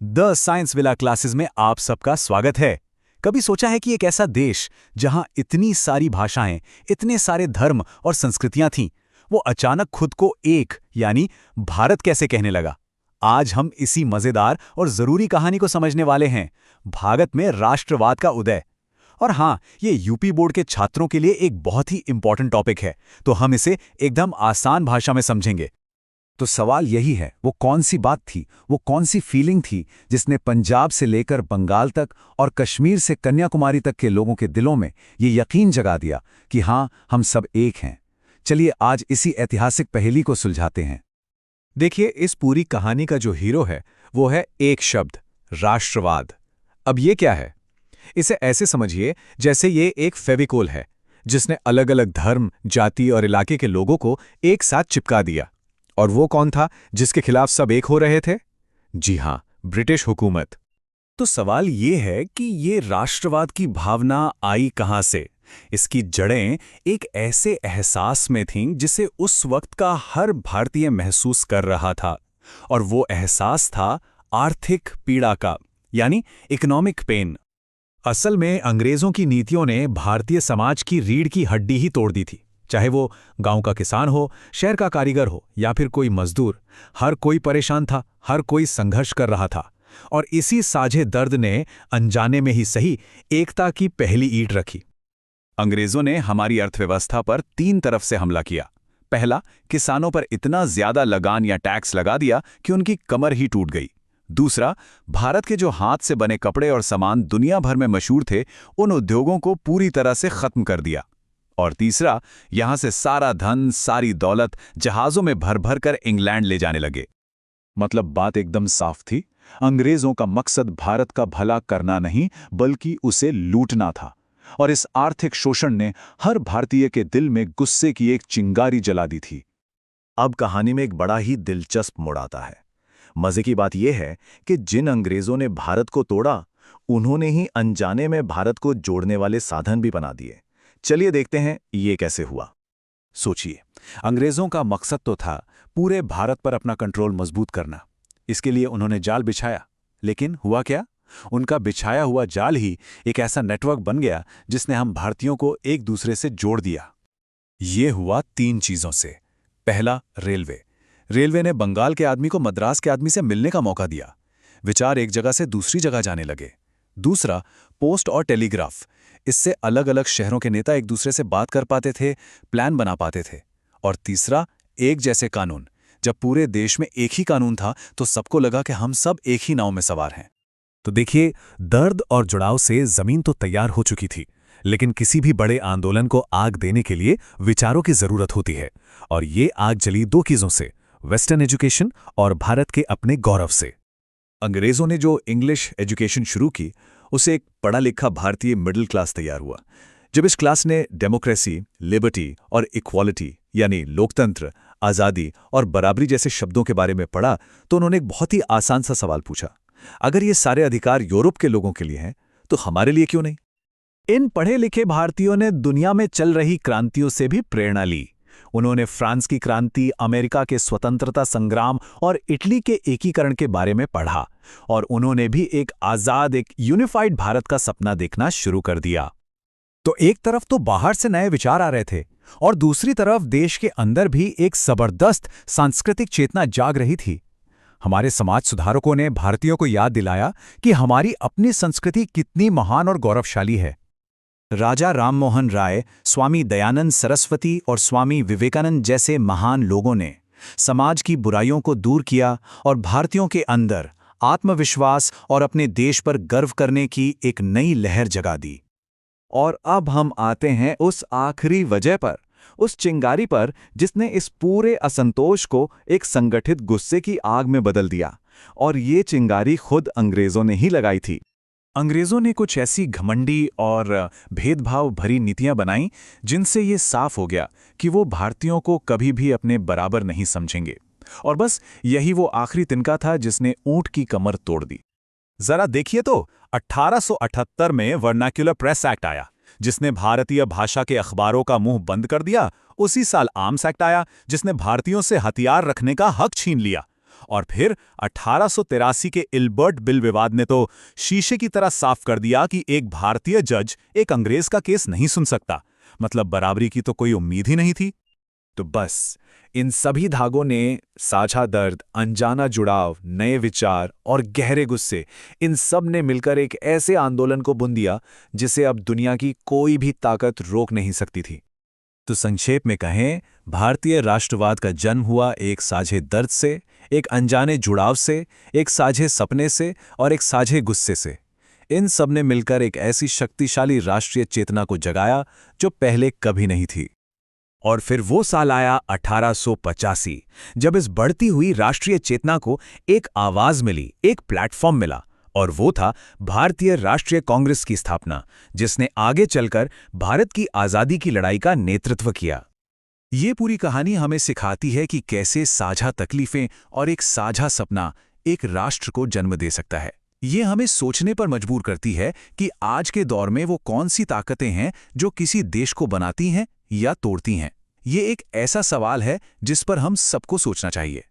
The science villa classes में आप सबका स्वागत है। कभी सोचा है कि एक ऐसा देश जहां इतनी सारी भाषाएं, इतने सारे धर्म और संस्कृतियां थीं, वो अचानक खुद को एक यानी भारत कैसे कहने लगा? आज हम इसी मजेदार और जरूरी कहानी को समझने वाले हैं, भारत में राष्ट्रवाद का उदय। और हाँ, ये यूपी बोर्ड के छात्रों के लिए एक बहुत ही इंपॉर्टेंट टॉपिक है, तो हम इसे एकदम आसान भाषा में समझेंगे। तो सवाल यही है, वो कौन सी बात थी, वो कौन सी फीलिंग थी जिसने पंजाब से लेकर बंगाल तक और कश्मीर से कन्याकुमारी तक के लोगों के दिलों में ये यकीन जगा दिया कि हाँ, हम सब एक हैं। चलिए आज इसी ऐतिहासिक पहेली को सुलझाते हैं। देखिए, इस पूरी कहानी का जो हीरो है वो है एक शब्द, राष्ट्रवाद। अब ये क्या है? इसे ऐसे समझिए जैसे ये एक फेविकोल है जिसने अलग अलग धर्म, जाति और इलाके के लोगों को एक साथ चिपका दिया। और वो कौन था जिसके खिलाफ सब एक हो रहे थे? जी हां, ब्रिटिश हुकूमत। तो सवाल ये है कि ये राष्ट्रवाद की भावना आई कहां से? इसकी जड़ें एक ऐसे एहसास में थीं जिसे उस वक्त का हर भारतीय महसूस कर रहा था, और वो एहसास था आर्थिक पीड़ा का, यानी इकोनॉमिक पेन। असल में अंग्रेजों की नीतियों ने भारतीय समाज की रीढ़ की हड्डी ही तोड़ दी थी। चाहे वो गांव का किसान हो, शहर का कारीगर हो या फिर कोई मजदूर, हर कोई परेशान था, हर कोई संघर्ष कर रहा था। और इसी साझे दर्द ने अनजाने में ही सही एकता की पहली ईंट रखी। अंग्रेजों ने हमारी अर्थव्यवस्था पर तीन तरफ से हमला किया। पहला, किसानों पर इतना ज्यादा लगान या टैक्स लगा दिया कि उनकी कमर ही टूट गई। दूसरा, भारत के जो हाथ से बने कपड़े और सामान दुनिया भर में मशहूर थे, उन उद्योगों को पूरी तरह से खत्म कर दिया। और तीसरा, यहां से सारा धन, सारी दौलत जहाजों में भर भर कर इंग्लैंड ले जाने लगे। मतलब बात एकदम साफ थी, अंग्रेजों का मकसद भारत का भला करना नहीं बल्कि उसे लूटना था। और इस आर्थिक शोषण ने हर भारतीय के दिल में गुस्से की एक चिंगारी जला दी थी। अब कहानी में एक बड़ा ही दिलचस्प मोड़ आता है। मजे की बात यह है कि जिन अंग्रेजों ने भारत को तोड़ा, उन्होंने ही अनजाने में भारत को जोड़ने वाले साधन भी बना दिए। चलिए देखते हैं ये कैसे हुआ। सोचिए, अंग्रेजों का मकसद तो था पूरे भारत पर अपना कंट्रोल मजबूत करना। इसके लिए उन्होंने जाल बिछाया, लेकिन हुआ क्या? उनका बिछाया हुआ जाल ही एक ऐसा नेटवर्क बन गया जिसने हम भारतीयों को एक दूसरे से जोड़ दिया। ये हुआ तीन चीजों से। पहला, रेलवे। रेलवे ने बंगाल के आदमी को मद्रास के आदमी से मिलने का मौका दिया। विचार एक जगह से दूसरी जगह जाने लगे। दूसरा, पोस्ट और टेलीग्राफ। इससे अलग अलग शहरों के नेता एक दूसरे से बात कर पाते थे, प्लान बना पाते थे। और तीसरा, एक जैसे कानून। जब पूरे देश में एक ही कानून था तो सबको लगा कि हम सब एक ही नाव में सवार हैं। तो देखिए, दर्द और जुड़ाव से जमीन तो तैयार हो चुकी थी, लेकिन किसी भी बड़े आंदोलन को आग देने के लिए विचारों की जरूरत होती है। और ये आग जली दो चीजों से, वेस्टर्न एजुकेशन और भारत के अपने गौरव से। अंग्रेजों ने जो इंग्लिश एजुकेशन शुरू की, उसे एक पढ़ा लिखा भारतीय मिडिल क्लास तैयार हुआ। जब इस क्लास ने डेमोक्रेसी, लिबर्टी और इक्वालिटी यानी लोकतंत्र, आज़ादी और बराबरी जैसे शब्दों के बारे में पढ़ा, तो उन्होंने एक बहुत ही आसान सा सवाल पूछा, अगर ये सारे अधिकार यूरोप के लोगों के लिए हैं, तो हमारे लिए क्यों नहीं? इन पढ़े लिखे भारतीयों ने दुनिया में चल रही क्रांतियों से भी प्रेरणा ली। उन्होंने फ्रांस की क्रांति, अमेरिका के स्वतंत्रता संग्राम और इटली के एकीकरण के बारे में पढ़ा, और उन्होंने भी एक आजाद, एक यूनिफाइड भारत का सपना देखना शुरू कर दिया। तो एक तरफ तो बाहर से नए विचार आ रहे थे, और दूसरी तरफ देश के अंदर भी एक जबरदस्त सांस्कृतिक चेतना जाग रही थी। हमारे समाज सुधारकों ने भारतीयों को याद दिलाया कि हमारी अपनी संस्कृति कितनी महान और गौरवशाली है। राजा राममोहन राय, स्वामी दयानंद सरस्वती और स्वामी विवेकानंद जैसे महान लोगों ने समाज की बुराइयों को दूर किया और भारतीयों के अंदर आत्मविश्वास और अपने देश पर गर्व करने की एक नई लहर जगा दी। और अब हम आते हैं उस आखिरी वजह पर, उस चिंगारी पर जिसने इस पूरे असंतोष को एक संगठित गुस्से की आग में बदल दिया। और ये चिंगारी खुद अंग्रेजों ने ही लगाई थी। अंग्रेजों ने कुछ ऐसी घमंडी और भेदभाव भरी नीतियां बनाईं जिनसे ये साफ हो गया कि वो भारतीयों को कभी भी अपने बराबर नहीं समझेंगे। और बस यही वो आखिरी तिनका था जिसने ऊंट की कमर तोड़ दी। जरा देखिए तो, 1878 में वर्नाक्युलर प्रेस एक्ट आया, जिसने भारतीय भाषा के अखबारों का मुंह बंद कर दिया। उसी साल आर्म्स एक्ट आया, जिसने भारतीयों से हथियार रखने का हक छीन लिया। और फिर 1883 के इल्बर्ट बिल विवाद ने तो शीशे की तरह साफ कर दिया कि एक भारतीय जज एक अंग्रेज का केस नहीं सुन सकता। मतलब बराबरी की तो कोई उम्मीद ही नहीं थी। तो बस इन सभी धागों ने साझा दर्द, अनजाना जुड़ाव, नए विचार और गहरे गुस्से, इन सब ने मिलकर एक ऐसे आंदोलन को बुन दिया जिसे अब दुनिया की कोई भी ताकत रोक नहीं सकती थी। तो संक्षेप में कहें, भारतीय राष्ट्रवाद का जन्म हुआ एक साझे दर्द से, एक अनजाने जुड़ाव से, एक साझे सपने से और एक साझे गुस्से से। इन सब ने मिलकर एक ऐसी शक्तिशाली राष्ट्रीय चेतना को जगाया जो पहले कभी नहीं थी। और फिर वो साल आया 1885, जब इस बढ़ती हुई राष्ट्रीय चेतना को एक आवाज मिली, एक प्लेटफॉर्म मिला, और वो था भारतीय राष्ट्रीय कांग्रेस की स्थापना, जिसने आगे चलकर भारत की आज़ादी की लड़ाई का नेतृत्व किया। ये पूरी कहानी हमें सिखाती है कि कैसे साझा तकलीफें और एक साझा सपना एक राष्ट्र को जन्म दे सकता है। ये हमें सोचने पर मजबूर करती है कि आज के दौर में वो कौन सी ताकतें हैं जो किसी देश को बनाती हैं या तोड़ती हैं। ये एक ऐसा सवाल है जिस पर हम सबको सोचना चाहिए।